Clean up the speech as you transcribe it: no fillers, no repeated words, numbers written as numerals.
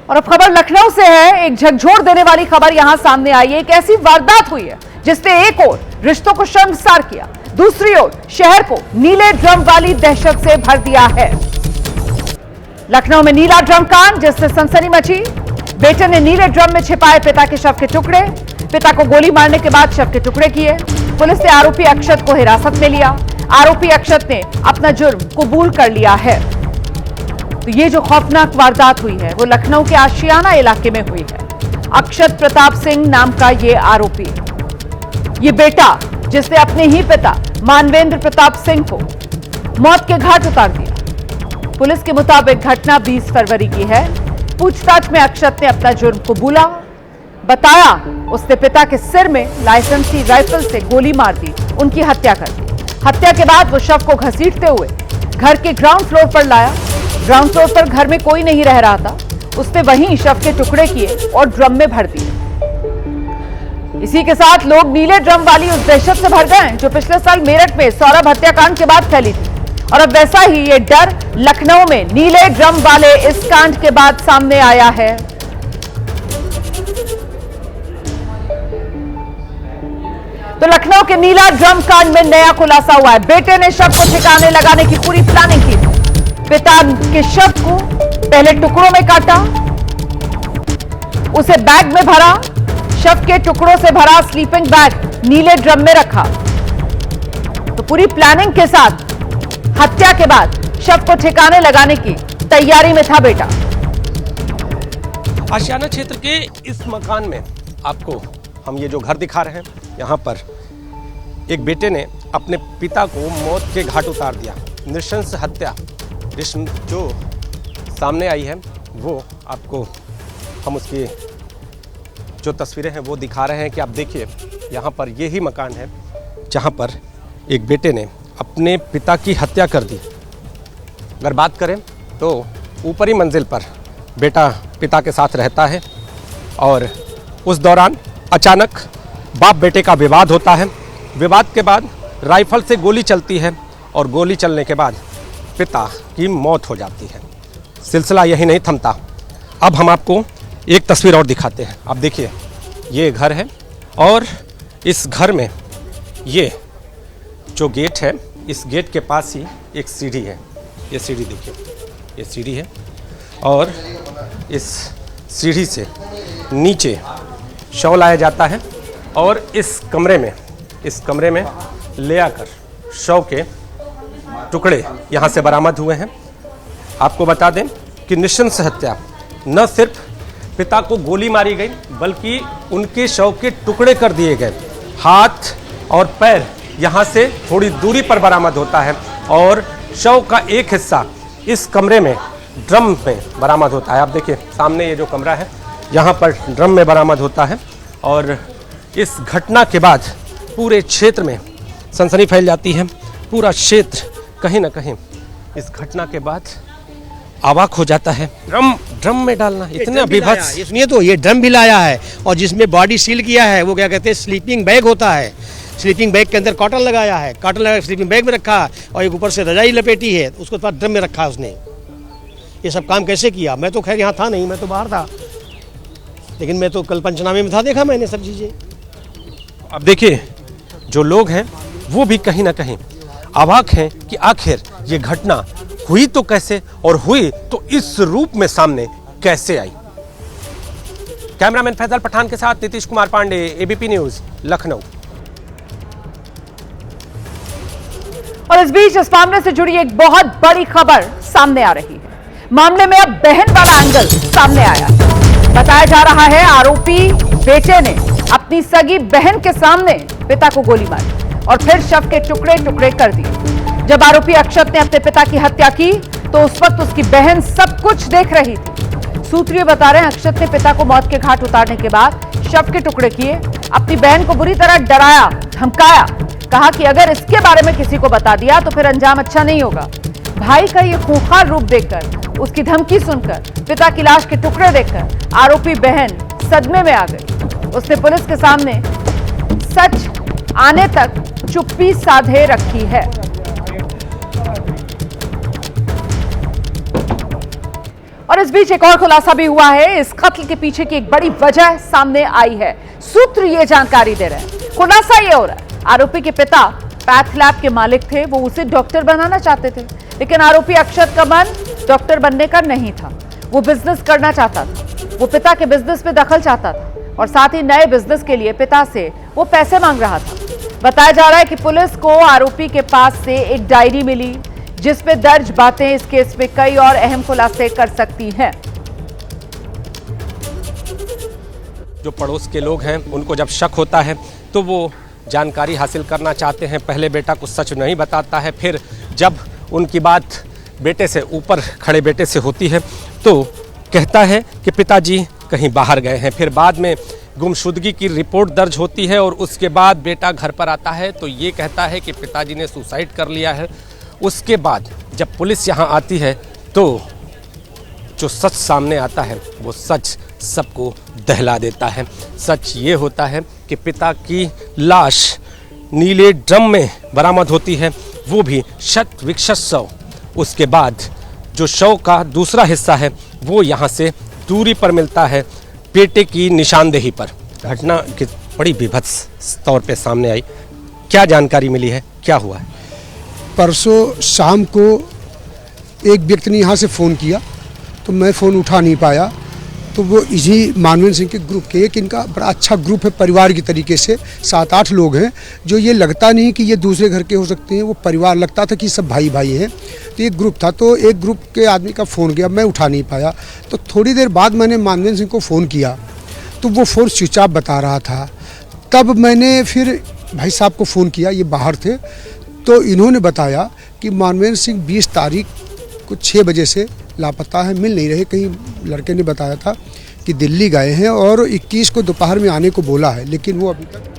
और अब खबर लखनऊ से है। एक झकझोर देने वाली खबर यहां सामने आई है। एक ऐसी वारदात हुई है जिसने एक ओर रिश्तों को शर्मसार किया, दूसरी ओर शहर को नीले ड्रम वाली दहशत से भर दिया है। लखनऊ में नीला ड्रम कांड, जिससे सनसनी मची। बेटे ने नीले ड्रम में छिपाए पिता के शव के टुकड़े, पिता को गोली मारने के बाद शव के टुकड़े किए। पुलिस ने आरोपी अक्षत को हिरासत में लिया। आरोपी अक्षत ने अपना जुर्म कबूल कर लिया है। तो ये जो खौफनाक वारदात हुई है वो लखनऊ के आशियाना इलाके में हुई है। अक्षत प्रताप सिंह नाम का ये आरोपी, ये बेटा जिसने अपने ही पिता मानवेंद्र प्रताप सिंह को मौत के घाट उतार दिया। पुलिस के मुताबिक घटना 20 फरवरी की है। पूछताछ में अक्षत ने अपना जुर्म कबूला, बताया उसने पिता के सिर में लाइसेंसी राइफल से गोली मार दी, उनकी हत्या कर दी। हत्या के बाद वो शव को घसीटते हुए घर के ग्राउंड फ्लोर पर लाया। ग्राउंड फ्लोर पर घर में कोई नहीं रह रहा था। उसने वहीं शव के टुकड़े किए और ड्रम में भर दिए। इसी के साथ लोग नीले ड्रम वाली उस दहशत से भर गए जो पिछले साल मेरठ में सौरभ हत्याकांड के बाद फैली थी। और अब वैसा ही ये डर लखनऊ में नीले ड्रम वाले इस कांड के बाद सामने आया है। तो लखनऊ के नीला ड्रम कांड में नया खुलासा हुआ है। बेटे ने शव को ठिकाने लगाने की पूरी प्लानिंग की थी। पिता के शव को पहले टुकड़ों में काटा, उसे बैग में भरा, शव के टुकड़ों से भरा स्लीपिंग बैग नीले ड्रम में रखा। तो पूरी प्लानिंग के साथ हत्या के बाद शव को ठिकाने लगाने की तैयारी में था बेटा। आशियाना क्षेत्र के इस मकान में आपको हम ये जो घर दिखा रहे हैं, यहाँ पर एक बेटे ने अपने पिता को मौत के घाट उतार दिया। नृशंस हत्या जो सामने आई है वो आपको हम उसकी जो तस्वीरें हैं वो दिखा रहे हैं कि आप देखिए, यहाँ पर यही मकान है जहाँ पर एक बेटे ने अपने पिता की हत्या कर दी। अगर बात करें तो ऊपरी मंजिल पर बेटा पिता के साथ रहता है और उस दौरान अचानक बाप बेटे का विवाद होता है। विवाद के बाद राइफल से गोली चलती है और गोली चलने के बाद पिता की मौत हो जाती है। सिलसिला यही नहीं थमता। अब हम आपको एक तस्वीर और दिखाते हैं। आप देखिए, ये घर है और इस घर में ये जो गेट है, इस गेट के पास ही एक सीढ़ी है। ये सीढ़ी देखिए, ये सीढ़ी है और इस सीढ़ी से नीचे शव लाया जाता है और इस कमरे में ले आकर शव के टुकड़े यहाँ से बरामद हुए हैं। आपको बता दें कि नृशंस हत्या, न सिर्फ पिता को गोली मारी गई बल्कि उनके शव के टुकड़े कर दिए गए। हाथ और पैर यहाँ से थोड़ी दूरी पर बरामद होता है और शव का एक हिस्सा इस कमरे में ड्रम में बरामद होता है। आप देखिए सामने ये जो कमरा है, यहाँ पर ड्रम में बरामद होता है। और इस घटना के बाद पूरे क्षेत्र में सनसनी फैल जाती है। पूरा क्षेत्र कहीं ना कहीं इस घटना के बाद अवाक हो जाता है। ड्रम में डालना इतना विभत्स। इसलिए तो ये ड्रम भी लाया है और जिसमें बॉडी सील किया है, वो क्या कहते हैं, स्लीपिंग बैग होता है। स्लीपिंग बैग के अंदर कॉटन लगाया है, कॉटन लगा स्लीपिंग बैग में रखा और एक ऊपर से रजाई लपेटी है, उसको बाद ड्रम में रखा उसने। ये सब काम कैसे किया? मैं तो खैर यहाँ था नहीं, मैं तो बाहर था, लेकिन मैं तो कल पंचनामे में था, देखा मैंने सब चीज़ें। अब देखिए, जो लोग हैं वो भी कहीं ना कहीं अवाक हैं कि आखिर ये घटना हुई तो कैसे और हुई तो इस रूप में सामने कैसे आई। कैमरामैन फैजल पठान के साथ नीतीश कुमार पांडे, एबीपी न्यूज, लखनऊ। और इस बीच इस मामले से जुड़ी एक बहुत बड़ी खबर सामने आ रही है। मामले में अब बहन वाला एंगल सामने आया है। बताया जा रहा है आरोपी बेटे ने अपनी सगी बहन के सामने पिता को गोली मारी और फिर शव के टुकड़े टुकड़े कर दिए। जब आरोपी अक्षत ने अपने पिता की हत्या की तो उस वक्त उसकी बहन सब कुछ देख रही थी। सूत्रीय बता रहे हैं अक्षत ने पिता को मौत के घाट उतारने के बाद शव के टुकड़े किए, अपनी बहन को बुरी तरह डराया, धमकाया, कहा कि अगर इसके बारे में किसी को बता दिया तो फिर अंजाम अच्छा नहीं होगा। भाई का ये खूंखार रूप देखकर, उसकी धमकी सुनकर, पिता की लाश के टुकड़े देखकर आरोपी बहन सदमे में आ गई। उसने पुलिस के सामने सच आने तक चुप्पी साधे रखी है। और इस बीच एक और खुलासा भी हुआ है। इस कत्ल के पीछे की एक बड़ी वजह सामने आई है। सूत्र ये जानकारी दे रहे हैं। खुलासा ये हो रहा है, आरोपी के पिता पैथ लैब के मालिक थे। वो उसे डॉक्टर बनाना चाहते थे, लेकिन आरोपी अक्षत का मन डॉक्टर बनने का नहीं था। वो बिजनेस करना चाहता था। वो पिता के बिजनेस में दखल चाहता था और साथ ही नए बिजनेस के लिए पिता से वो पैसे मांग रहा था। बताया जा रहा है कि पुलिस को आरोपी के पास से एक डायरी मिली, जिसमें दर्ज बातें इस केस में कई और अहम खुलासे कर सकती हैं। जो पड़ोस के लोग हैं उनको जब शक होता है तो वो जानकारी हासिल करना चाहते हैं। पहले बेटा कुछ सच नहीं बताता है, फिर जब उनकी बात बेटे से, ऊपर खड़े बेटे से होती है तो कहता है कि पिताजी कहीं बाहर गए हैं। फिर बाद में गुमशुदगी की रिपोर्ट दर्ज होती है और उसके बाद बेटा घर पर आता है तो ये कहता है कि पिताजी ने सुसाइड कर लिया है। उसके बाद जब पुलिस यहाँ आती है तो जो सच सामने आता है वो सच सबको दहला देता है। सच ये होता है कि पिता की लाश नीले ड्रम में बरामद होती है, वो भी शत विक्षत शव। उसके बाद जो शव का दूसरा हिस्सा है वो यहाँ से दूरी पर मिलता है, बेटे की निशानदेही पर। घटना की बड़ी विभत्स तौर पे सामने आई। क्या जानकारी मिली है, क्या हुआ है? परसों शाम को एक व्यक्ति ने यहाँ से फ़ोन किया तो मैं फ़ोन उठा नहीं पाया। तो वो इसी मानवेंद्र सिंह के ग्रुप के, एक इनका बड़ा अच्छा ग्रुप है, परिवार की तरीके से 7-8 लोग हैं, जो ये लगता नहीं कि ये दूसरे घर के हो सकते हैं, वो परिवार लगता था कि सब भाई भाई हैं। तो एक ग्रुप था, तो एक ग्रुप के आदमी का फ़ोन गया, मैं उठा नहीं पाया। तो थोड़ी देर बाद मैंने मानवेंद्र सिंह को फ़ोन किया तो वो फ़ोन स्विच ऑफ बता रहा था। तब मैंने फिर भाई साहब को फ़ोन किया, ये बाहर थे, तो इन्होंने बताया कि मानवेंद्र सिंह 20 तारीख को 6 बजे से लापता है, मिल नहीं रहे। कहीं लड़के ने बताया था कि दिल्ली गए हैं और 21 को दोपहर में आने को बोला है, लेकिन वो अभी तक